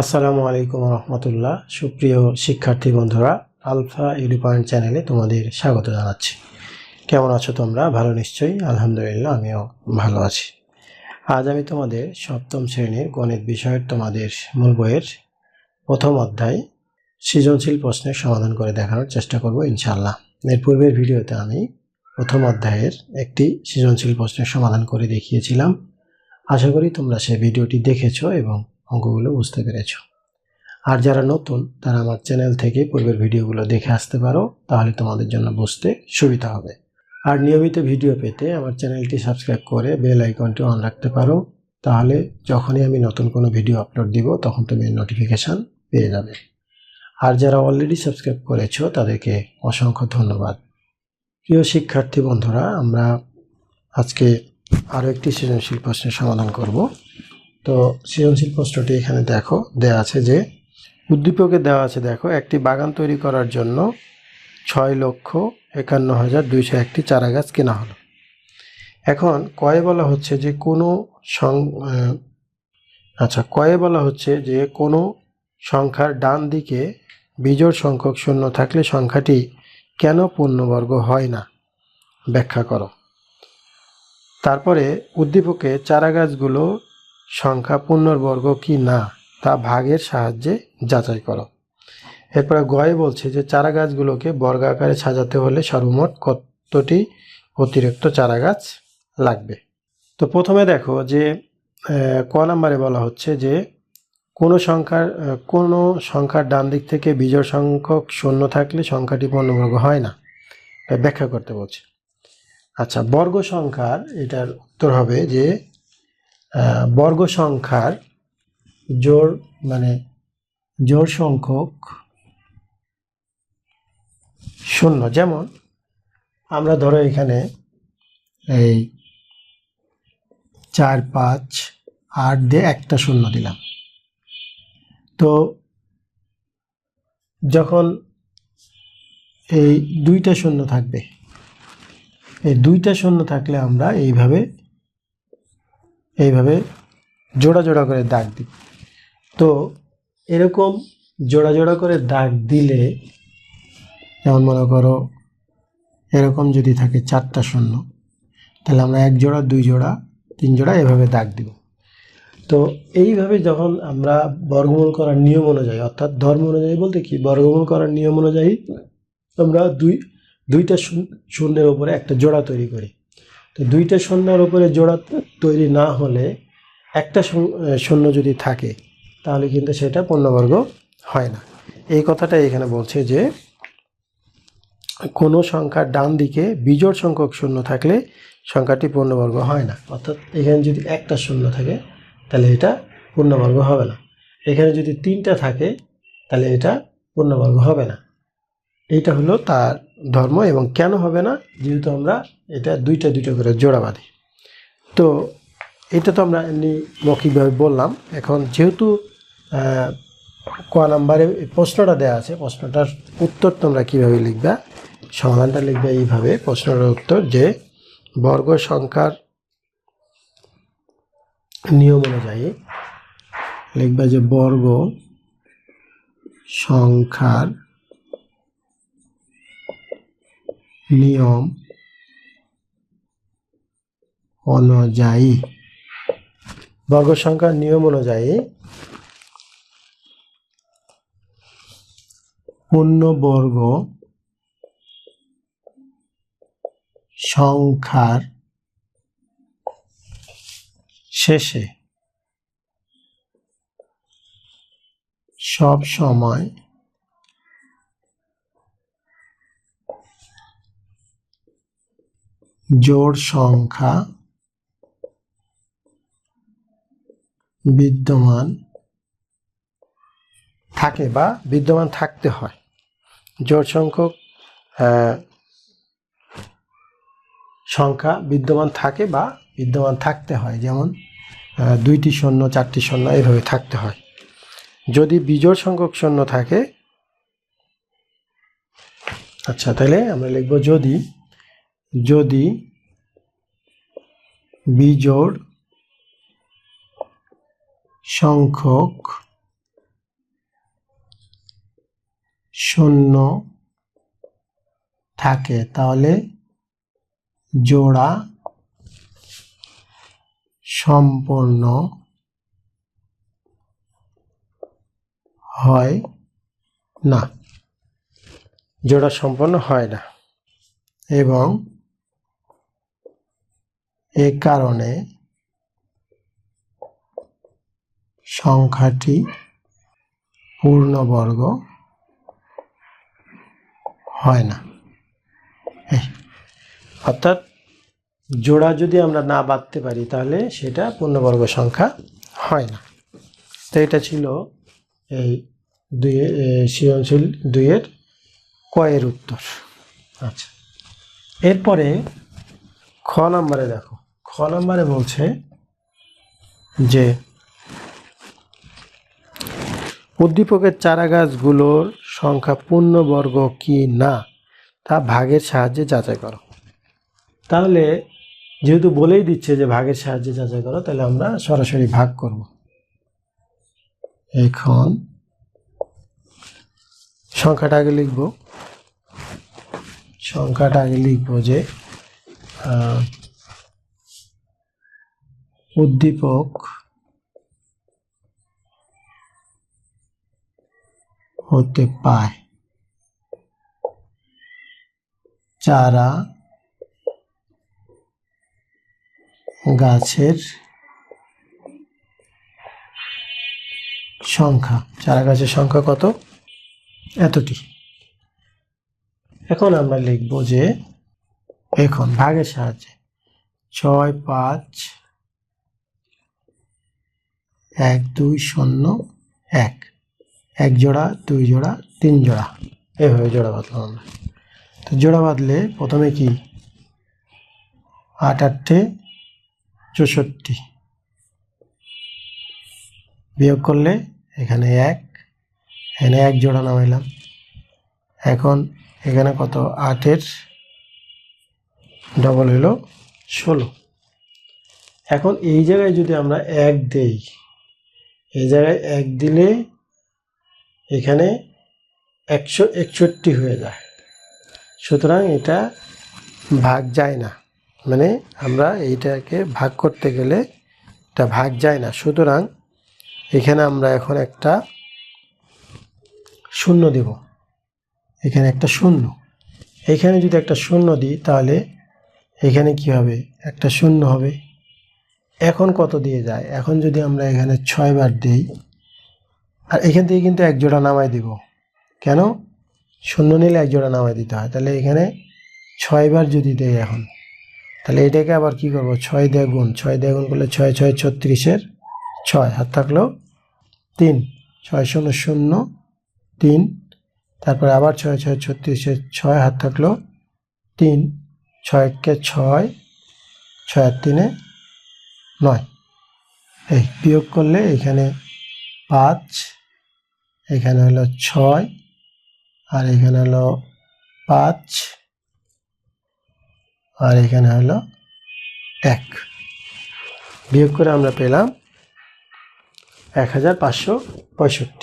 আসসালামু আলাইকুম রহমতুল্লাহ। সুপ্রিয় শিক্ষার্থী বন্ধুরা, আলফা এডু পয়েন্ট চ্যানেলে তোমাদের স্বাগত জানাচ্ছি। কেমন আছো তোমরা? ভালো নিশ্চয়ই। আলহামদুলিল্লাহ, আমিও ভালো আছি। আজ আমি তোমাদের সপ্তম শ্রেণীর গণিত বিষয়ের তোমাদের মূল বইয়ের প্রথম অধ্যায় সৃজনশীল প্রশ্নের সমাধান করে দেখানোর চেষ্টা করব ইনশাআল্লাহ। এর পূর্বের ভিডিওতে আমি প্রথম অধ্যায়ের একটি সৃজনশীল প্রশ্নের সমাধান করে দেখিয়েছিলাম। আশা করি তোমরা সেই ভিডিওটি দেখেছো এবং অঙ্কগুলো বুঝতে পেরেছো। আর যারা নতুন তারা আমার চ্যানেল থেকে পূর্বের ভিডিওগুলো দেখে আসতে পারো, তাহলে তোমাদের জন্য বুঝতে সুবিধা হবে। আর নিয়মিত ভিডিও পেতে আমার চ্যানেলটি সাবস্ক্রাইব করে বেল আইকনটি অন রাখতে পারো, তাহলে যখনই আমি নতুন কোনো ভিডিও আপলোড দিব তখন তুমি নোটিফিকেশান পেয়ে যাবে। আর যারা অলরেডি সাবস্ক্রাইব করেছো তাদেরকে অসংখ্য ধন্যবাদ। প্রিয় শিক্ষার্থী বন্ধুরা, আমরা আজকে আরও একটি সৃজনশীল প্রশ্নের সমাধান করব। তো সৃজনশীল প্রশ্নটি এখানে দেখো দেওয়া আছে যে উদ্দীপকে দেওয়া আছে, দেখো, একটি বাগান তৈরি করার জন্য 6,51,201টি চারা গাছ কেনা হলো। এখন কয়ে বলা হচ্ছে যে কোনো সংখ্যার ডান দিকে বিজোড় সংখ্যক শূন্য থাকলে সংখ্যাটি কেন পূর্ণবর্গ হয় না, ব্যাখ্যা করো। তারপরে উদ্দীপকে চারা গাছগুলো সংখ্যা পূর্ণবর্গ কি না তা ভাগের সাহায্যে যাচাই করো। এরপরে গয়ে বলছে যে চারা গাছগুলোকে বর্গাকারে সাজাতে হলে সর্বমোট কতটি অতিরিক্ত চারা গাছ লাগবে। তো প্রথমে দেখো যে ক নাম্বারে বলা হচ্ছে যে কোনো সংখ্যার ডান দিক থেকে বিজোড় সংখ্যক শূন্য থাকলে সংখ্যাটি পূর্ণবর্গ হয় না, ব্যাখ্যা করতে বলছে। আচ্ছা, বর্গ সংখ্যার এটার উত্তর হবে যে বর্গ সংখ্যার জোড় সংখ্যক শূন্য, যেমন আমরা ধরো এখানে এই 4, 5, 8 দিয়ে একটা শূন্য দিলাম। তো যখন এই দুইটা শূন্য থাকবে, এই দুইটা শূন্য থাকলে আমরা এইভাবে জোড়া জোড়া করে দাগ দিই। তো এরকম জোড়া জোড়া করে দাগ দিলে, যেমন মনে করো এরকম যদি থাকে 4টা শূন্য, তাহলে আমরা 1 জোড়া, 2 জোড়া, 3 জোড়া এভাবে দাগ দিব। তো এইভাবে যখন আমরা বর্গমূল করার নিয়ম অনুযায়ী, অর্থাৎ ধর্ম অনুযায়ী বলতে কি, বর্গমূল করার নিয়ম অনুযায়ী আমরা দুইটা শূন্যের উপরে একটা জোড়া তৈরি করি। তো দুইটা শূন্যের উপরে জোড়া তৈরি না হলে একটা শূন্য যদি থাকে তাহলে কিন্তু সেটা পূর্ণবর্গ হয় না। এই কথাটা এখানে বলছে যে কোনো সংখ্যার ডান দিকে বিজোড় সংখ্যক শূন্য থাকলে সংখ্যাটি পূর্ণবর্গ হয় না। অর্থাৎ এখানে যদি একটা শূন্য থাকে তাহলে এটা পূর্ণবর্গ হবে না। এখানে যদি 3টা থাকে তাহলে এটা পূর্ণবর্গ হবে না। এইটা হলো তার ধর্ম। এবং কেন হবে না? যেহেতু আমরা এটা দুইটা করে জোড়া বাঁধি। তো এটা তো আমরা এমনি মৌখিকভাবে বললাম। এখন যেহেতু ক নাম্বারে প্রশ্নটা দেওয়া আছে, প্রশ্নটার উত্তর তোমরা কীভাবে লিখবা, সমাধানটা লিখবে এইভাবে। প্রশ্নের উত্তর যে বর্গ সংখ্যার নিয়ম অনুযায়ী লিখবা যে বর্গ সংখ্যার নিয়ম অনুযায়ী, বর্গ সংখ্যার নিয়ম অনুযায়ী পূর্ণবর্গ সংখ্যার শেষে সব সময় জোড় সংখ্যা বিদ্যমান থাকে বা বিদ্যমান থাকতে হয়। জোড় সংখ্যক সংখ্যা বিদ্যমান থাকে বা বিদ্যমান থাকতে হয়, যেমন 2টি শূন্য, 4টি শূন্য এইভাবে থাকতে হয়। যদি বিজোড় সংখ্যক শূন্য থাকে, আচ্ছা তাহলে আমরা লিখব যদি বিজোড় সংখ্যক শূন্য থাকে তাহলে জোড়া সম্পূর্ণ হয় না, জোড়া সম্পন্ন হয় না এবং এ কারণে সংখ্যাটি পূর্ণবর্গ হয় না। অর্থাৎ জোড়া যদি আমরা না বাঁধতে পারি তাহলে সেটা পূর্ণবর্গ সংখ্যা হয় না। তো এটা ছিল এই সৃজনশীল 2-এর কয়ের উত্তর। আচ্ছা, এরপরে খ নম্বরে দেখো, খ নম্বরে বলছে যে উদ্দীপকের চারা গাছগুলোর সংখ্যা পূর্ণবর্গ কি না তা ভাগের সাহায্যে যাচাই করো। তাহলে যেহেতু বলেই দিচ্ছে যে ভাগের সাহায্যে যাচাই করো, তাহলে আমরা সরাসরি ভাগ করব। এখন সংখ্যাটা আগে লিখব, যে উদ্দীপক হতে পায় চারা গাছের সংখ্যা, চারা গাছের সংখ্যা কত? এতটি। এখন আমরা লিখব যে এখন ভাগের সাহায্যে 6, 5, 1, 2, 0, 1, 1 জোড়া, 2 জোড়া, 3 জোড়া, এভাবে জোড়া বাঁধলাম আমরা। তো জোড়া বাঁধলে প্রথমে কি 8 8 64, বিয়োগ করলে এখানে 1, এখানে 1 জোড়া নামাইলাম। এখন এখানে কত? 8-এর ডবল হলো 16। এখন এই জায়গায় যদি আমরা 1 দেই, এই জায়গায় 1 দিলে এখানে 161 হয়ে যায়, সুতরাং এটা ভাগ যায় না, মানে আমরা এইটাকে ভাগ করতে গেলে এটা ভাগ যায় না। সুতরাং এখানে আমরা এখন একটা শূন্য দেব, এখানে একটা শূন্য, এখানে যদি একটা শূন্য দিই তাহলে এখানে কি হবে? একটা শূন্য হবে। এখন কত দিয়ে যায়? এখন যদি আমরা এখানে 6 বার দিই, আর এখান থেকে কিন্তু 1 জোড়া নামাই দিব, কেন? শূন্য নিলে 1 জোড়া নামাই দিতে হয়। তাহলে এখানে 6 বার যদি দেই এখন, তাহলে এটাকে আবার কি করব? 6 দিয়ে গুণ, 6 দিয়ে গুণ করলে 6 6 36-এর 6, হাত থাকলো 3, 6 0 0 3, তারপরে আবার 6 6 36-এর 6, হাত থাকলো 3, 6 কে 6, 6 আর 3-এ 9। এই বিয়োগ করলে এখানে 5, এখানে হলো 6, আর এখানে হলো 5, আর এখানে হলো 1। বিয়োগ করে আমরা পেলাম 1565।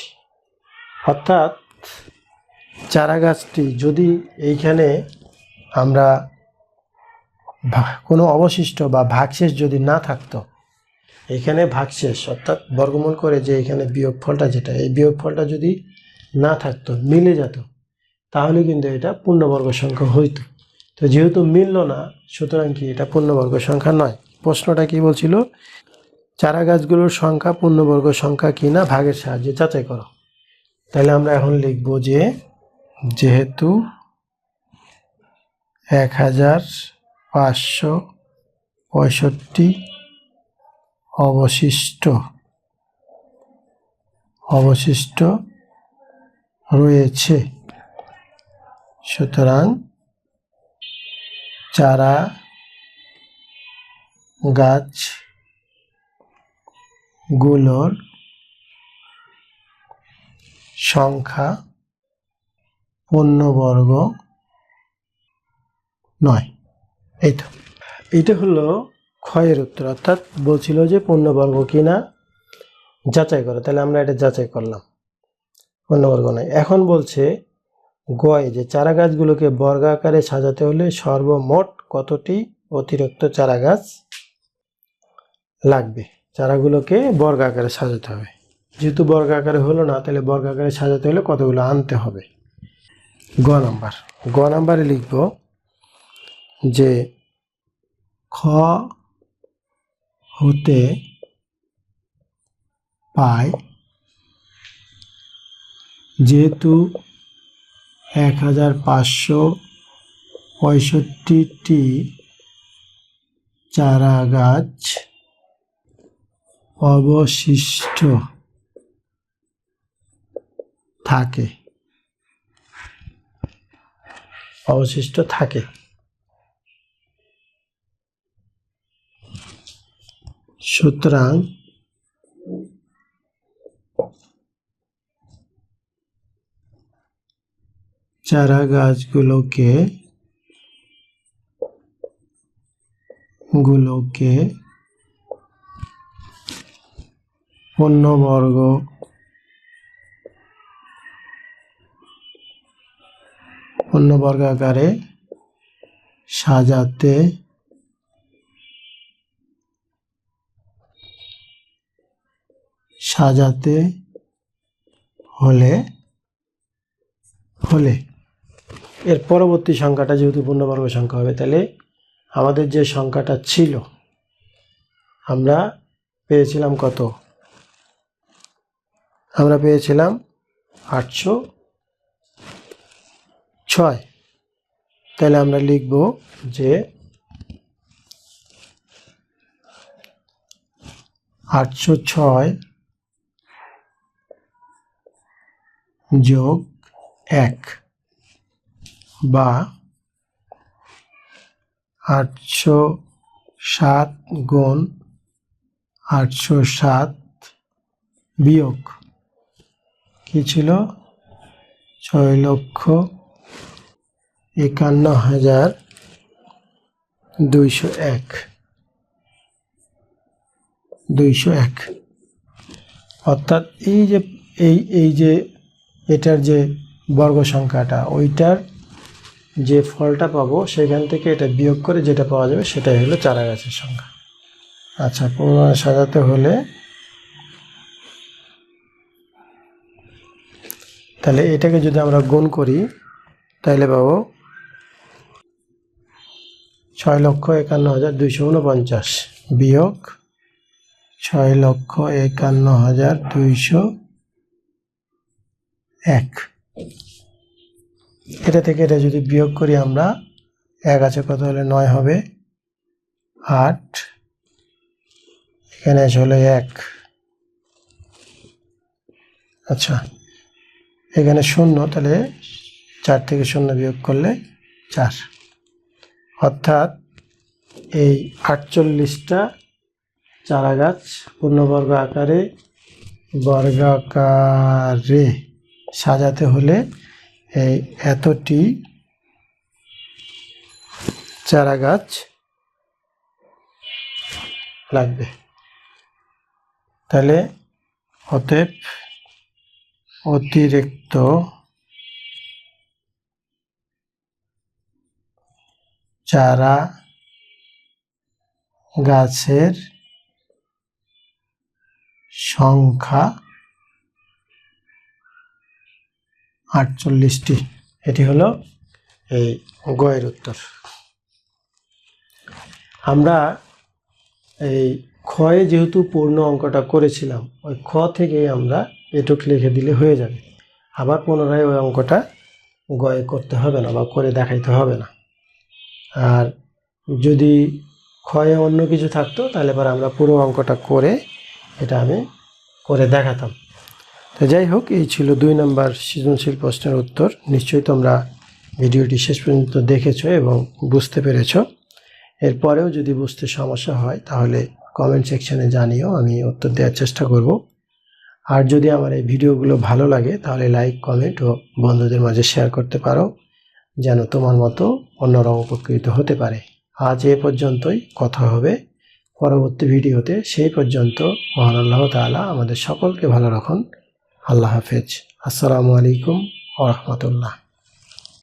অর্থাৎ চারা গাছটি যদি এইখানে আমরা কোনো অবশিষ্ট বা ভাগশেষ যদি না থাকতো, এখানে ভাগশেষ অর্থাৎ বর্গমূল করে যে এখানে বিয়োগফলটা যেটা, এই বিয়োগফলটা যদি না থাকতো, মিলে যেত, তাহলে কিন্তু এটা পূর্ণবর্গ সংখ্যা হইতো। তো যেহেতু মিলল না, সুতরাং কি এটা পূর্ণবর্গ সংখ্যা নয়। প্রশ্নটা কি বলছিল? চারা গাছগুলোর সংখ্যা পূর্ণবর্গ সংখ্যা কি না ভাগের সাহায্যে যাচাই করো। তাহলে আমরা এখন লিখব যে যেহেতু 1565 অবশিষ্ট রয়েছে, সুতরাং চারা গাছগুলোর সংখ্যা পূর্ণবর্গ নয়। এই তো, এইটা হলো ক্ষয়ের উত্তর। অর্থাৎ বলছিল যে পূর্ণবর্গ কিনা যাচাই করো, তাহলে আমরা এটা যাচাই করলাম, পূর্ণবর্গ নয়। এখন বলছে গয়ে যে চারা গাছগুলোকে বর্গাকারে সাজাতে হলে সর্বমোট কতটি অতিরিক্ত চারা গাছ লাগবে? চারাগুলোকে বর্গাকারে সাজাতে হবে, যেহেতু বর্গাকারে হলো না তাহলে বর্গাকারে সাজাতে হলে কতগুলো আনতে হবে। গ নাম্বারে লিখব যে খ হতে পায় যেহেতু 1565টি চারা গাছ অবশিষ্ট থাকে সুতরাং চারা গাছগুলোকে পূর্ণবর্গাকারে সাজাতে হলে এর পরবর্তী সংখ্যাটা যেহেতু পূর্ণবর্গ সংখ্যা হবে, তাহলে আমাদের যে সংখ্যাটা ছিল আমরা পেয়েছিলাম কত? আমরা পেয়েছিলাম 806। তাহলে আমরা লিখব যে 806 যোগ 1 বা 807 গুণ 807 বিয়োগ কি ছিল? 6,51,201। অর্থাৎ এই যে এটার যে বর্গ সংখ্যাটা, ওইটার যে ফলটা পাবো সেখান থেকে এটা বিয়োগ করে যেটা পাওয়া যাবে সেটাই হলো চারা গাছের সংখ্যা। আচ্ছা, পুনরায় সাজাতে হলে তাহলে এটাকে যদি আমরা গুণ করি তাহলে পাবো 6,51,249 বিয়োগ 6,51,201। এটা থেকে এটা যদি বিয়োগ করি আমরা, 1 আছে কত হলে 9 হবে, 8 এখানে হলো 1। আচ্ছা, এখানে 0, তাহলে 4 থেকে 0 বিয়োগ করলে 4। অর্থাৎ এই 48টা চারা গাছ পূর্ণবর্গ আকারে বর্গাকারে সাজাতে হলে এই এতটি চারা গাছ লাগবে। তাহলে অতএব অতিরিক্ত চারা গাছের সংখ্যা 48টি। এটি হলো এই গয়ের উত্তর। আমরা এই ক্ষয়ে যেহেতু পূর্ণ অঙ্কটা করেছিলাম, ওই খ থেকেই আমরা এটুক লিখে দিলে হয়ে যাবে। আবার পুনরায় ওই অঙ্কটা গয়ে করতে হবে না বা করে দেখাইতে হবে না। আর যদি ক্ষয়ে অন্য কিছু থাকতো তাহলে পরে আমরা পুরো অঙ্কটা করে এটা আমি করে দেখাতাম। তো যাই হোক, এই ছিল 2 নম্বর সৃজনশীল প্রশ্নের উত্তর। নিশ্চয়ই তোমরা ভিডিওটি শেষ পর্যন্ত দেখেছো এবং বুঝতে পেরেছো। এরপরেও যদি বুঝতে সমস্যা হয় তাহলে কমেন্ট সেকশনে জানিও, আমি উত্তর দেওয়ার চেষ্টা করব। আর যদি আমার এই ভিডিওগুলো ভালো লাগে তাহলে লাইক, কমেন্ট ও বন্ধুদের মাঝে শেয়ার করতে পারো, যেন তোমার মতো অন্যরাও উপকৃত হতে পারে। আজ এ পর্যন্তই, কথা হবে পরবর্তী ভিডিওতে। সেই পর্যন্ত মহান আল্লাহ তাআলা আমাদের সকলকে ভালো রাখুন। আল্লাহ হাফেজ। আসসালামু আলাইকুম ওয়া রাহমাতুল্লাহ।